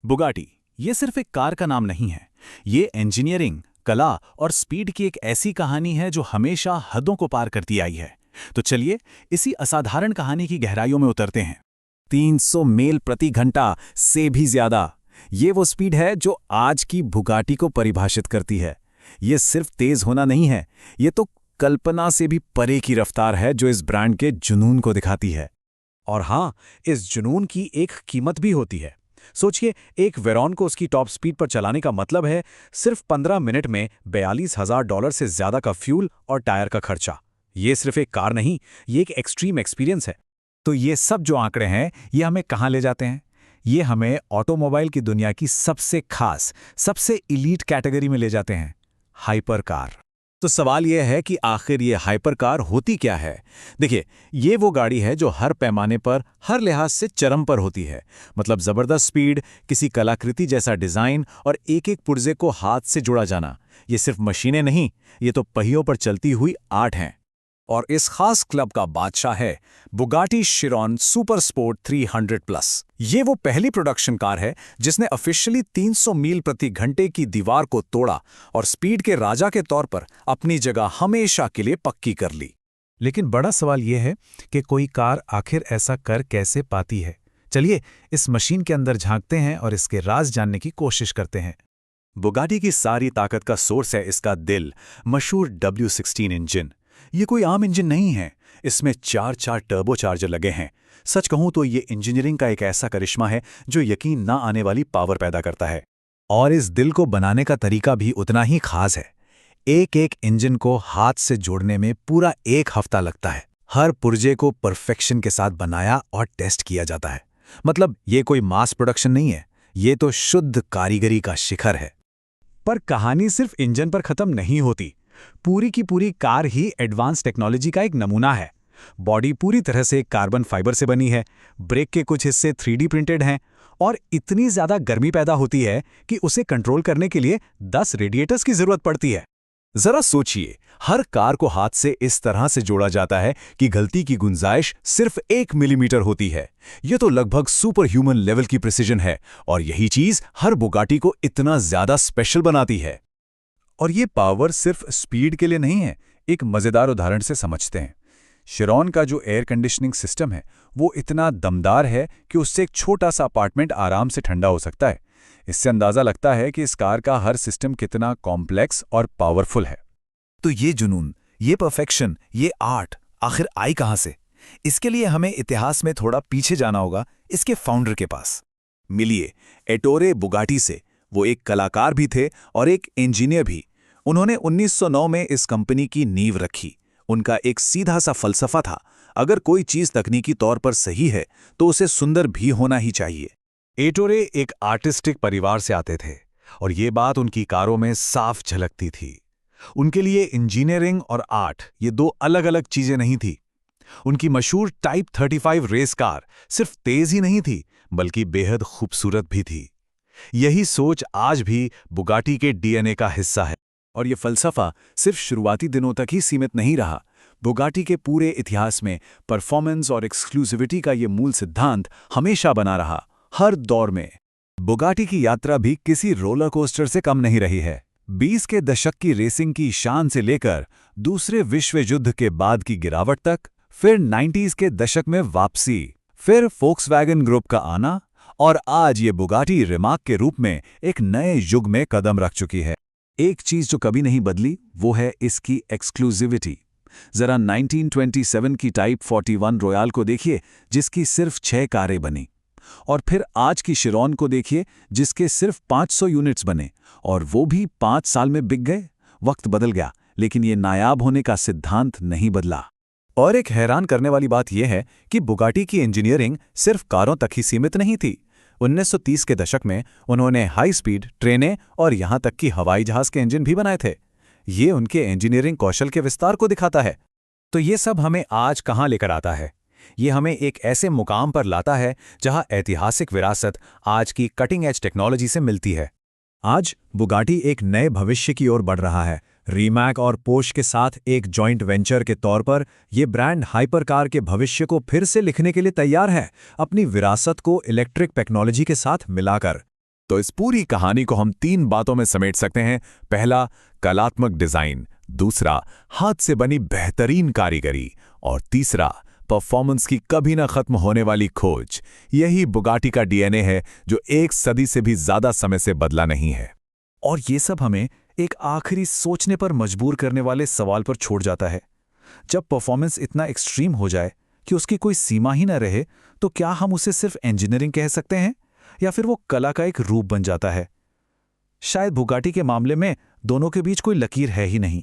Bugatti ये सिर्फ एक कार का नाम नहीं है। ये इंजीनियरिंग, कला और स्पीड की एक ऐसी कहानी है जो हमेशा हदों को पार करती आई है। तो चलिए इसी असाधारण कहानी की गहराइयों में उतरते हैं। 300 मील प्रति घंटा से भी ज्यादा, ये वो स्पीड है जो आज की बुगाटी को परिभाषित करती है। ये सिर्फ तेज होना नहीं है, ये तो कल्पना से भी परे की रफ्तार है जो इस ब्रांड के जुनून को दिखाती है। और हाँ, इस जुनून की एक कीमत भी होती है। सोचिए, एक वेरॉन को उसकी टॉप स्पीड पर चलाने का मतलब है सिर्फ 15 मिनट में $42,000 से ज्यादा का फ्यूल और टायर का खर्चा। ये सिर्फ एक कार नहीं, ये एक एक्सट्रीम एक्सपीरियंस है। तो ये सब जो आंकड़े हैं, ये हमें कहाँ ले जाते हैं? ये हमें ऑटोमोबाइल की दुनिया की सबसे खास, सबसे इलीट कैटेगरी में ले जाते हैं, हाइपर कार। तो सवाल यह है कि आखिर ये हाइपर कार होती क्या है? देखिए, ये वो गाड़ी है जो हर पैमाने पर, हर लिहाज से चरम पर होती है। मतलब जबरदस्त स्पीड, किसी कलाकृति जैसा डिजाइन और एक एक पुर्जे को हाथ से जोड़ा जाना। ये सिर्फ मशीनें नहीं, ये तो पहियों पर चलती हुई आर्ट हैं। और इस खास क्लब का बादशाह है बुगाटी शिरॉन सुपर स्पोर्ट 300+। ये वो पहली प्रोडक्शन कार है जिसने ऑफिशियली 300 मील प्रति घंटे की दीवार को तोड़ा और स्पीड के राजा के तौर पर अपनी जगह हमेशा के लिए पक्की कर ली। लेकिन बड़ा सवाल यह है कि कोई कार आखिर ऐसा कर कैसे पाती है? चलिए इस मशीन के अंदर झांकते हैं और इसके राज जानने की कोशिश करते हैं। बुगाटी की सारी ताकत का सोर्स है इसका दिल, मशहूर W16 इंजन। ये कोई आम इंजन नहीं है, इसमें चार टर्बो चार्जर लगे हैं। सच कहूं तो ये इंजीनियरिंग का एक ऐसा करिश्मा है जो यकीन ना आने वाली पावर पैदा करता है। और इस दिल को बनाने का तरीका भी उतना ही खास है। एक एक इंजन को हाथ से जोड़ने में पूरा 1 हफ्ता लगता है। हर पुर्जे को परफेक्शन के साथ बनाया और टेस्ट किया जाता है। मतलब ये कोई मास प्रोडक्शन नहीं है, ये तो शुद्ध कारीगरी का शिखर है। पर कहानी सिर्फ इंजन पर खत्म नहीं होती। पूरी की पूरी कार ही एडवांस टेक्नोलॉजी का एक नमूना है। बॉडी पूरी तरह से कार्बन फाइबर से बनी है, ब्रेक के कुछ हिस्से 3D प्रिंटेड हैं और इतनी ज्यादा गर्मी पैदा होती है कि उसे कंट्रोल करने के लिए 10 रेडिएटर्स की जरूरत पड़ती है। जरा सोचिए, हर कार को हाथ से इस तरह से जोड़ा जाता है कि गलती की गुंजाइश सिर्फ 1 मिलीमीटर होती है। यह तो लगभग सुपर ह्यूमन लेवल की प्रिसिजन है और यही चीज हर बुगाटी को इतना ज्यादा स्पेशल बनाती है। और ये पावर सिर्फ स्पीड के लिए नहीं है। एक मजेदार उदाहरण से समझते हैं। शिरॉन का जो एयर कंडीशनिंग सिस्टम है वो इतना दमदार है कि उससे एक छोटा सा अपार्टमेंट आराम से ठंडा हो सकता है। इससे अंदाजा लगता है कि इस कार का हर सिस्टम कितना कॉम्प्लेक्स और पावरफुल है। तो ये जुनून, ये परफेक्शन, ये आर्ट आखिर आई कहां से? इसके लिए हमें इतिहास में थोड़ा पीछे जाना होगा, इसके फाउंडर के पास। मिलिए एटोरे बुगाटी से। वो एक कलाकार भी थे और एक इंजीनियर भी। उन्होंने 1909 में इस कंपनी की नींव रखी। उनका एक सीधा सा फलसफा था, अगर कोई चीज तकनीकी तौर पर सही है तो उसे सुंदर भी होना ही चाहिए। एटोरे एक आर्टिस्टिक परिवार से आते थे और ये बात उनकी कारों में साफ झलकती थी। उनके लिए इंजीनियरिंग और आर्ट ये 2 अलग अलग चीजें नहीं थी। उनकी मशहूर टाइप 35 रेस कार सिर्फ तेज ही नहीं थी बल्कि बेहद खूबसूरत भी थी। यही सोच आज भी बुगाटी के डीएनए का हिस्सा है। और ये फलसफा सिर्फ शुरुआती दिनों तक ही सीमित नहीं रहा। बुगाटी के पूरे इतिहास में परफॉर्मेंस और एक्सक्लूसिविटी का ये मूल सिद्धांत हमेशा बना रहा, हर दौर में। बुगाटी की यात्रा भी किसी रोलर कोस्टर से कम नहीं रही है। 20 के दशक की रेसिंग की शान से लेकर दूसरे विश्व युद्ध के बाद की गिरावट तक, फिर 90s के दशक में वापसी, फिर फोक्सवैगन ग्रुप का आना और आज ये बुगाटी रिमार्क के रूप में एक नए युग में कदम रख चुकी है। एक चीज जो कभी नहीं बदली वो है इसकी एक्सक्लूसिविटी। जरा 1927 की टाइप 41 रॉयल को देखिए जिसकी सिर्फ 6 कारें बनी, और फिर आज की शिरॉन को देखिए जिसके सिर्फ 500 यूनिट्स बने और वो भी 5 साल में बिक गए। वक्त बदल गया लेकिन ये नायाब होने का सिद्धांत नहीं बदला। और एक हैरान करने वाली बात यह है कि बुगाटी की इंजीनियरिंग सिर्फ कारों तक ही सीमित नहीं थी। 1930 के दशक में उन्होंने हाई स्पीड ट्रेनें और यहां तक कि हवाई जहाज के इंजन भी बनाए थे। ये उनके इंजीनियरिंग कौशल के विस्तार को दिखाता है। तो ये सब हमें आज कहां लेकर आता है? ये हमें एक ऐसे मुकाम पर लाता है जहां ऐतिहासिक विरासत आज की कटिंग एज टेक्नोलॉजी से मिलती है। आज बुगाटी एक नए भविष्य की ओर बढ़ रहा है। रीमैक और पोर्श के साथ एक जॉइंट वेंचर के तौर पर यह ब्रांड हाइपर कार के भविष्य को फिर से लिखने के लिए तैयार है, अपनी विरासत को इलेक्ट्रिक टेक्नोलॉजी के साथ मिलाकर। तो इस पूरी कहानी को हम 3 बातों में समेट सकते हैं। पहला, कलात्मक डिजाइन, दूसरा, हाथ से बनी बेहतरीन कारीगरी, और तीसरा, परफॉर्मेंस की कभी ना खत्म होने वाली खोज। यही बुगाटी का डीएनए है, जो 1 सदी से भी ज्यादा समय से बदला नहीं है। और ये सब हमें एक आखिरी सोचने पर मजबूर करने वाले सवाल पर छोड़ जाता है। जब परफॉर्मेंस इतना एक्सट्रीम हो जाए कि उसकी कोई सीमा ही न रहे, तो क्या हम उसे सिर्फ इंजीनियरिंग कह सकते हैं, या फिर वो कला का एक रूप बन जाता है? शायद बुगाटी के मामले में दोनों के बीच कोई लकीर है ही नहीं।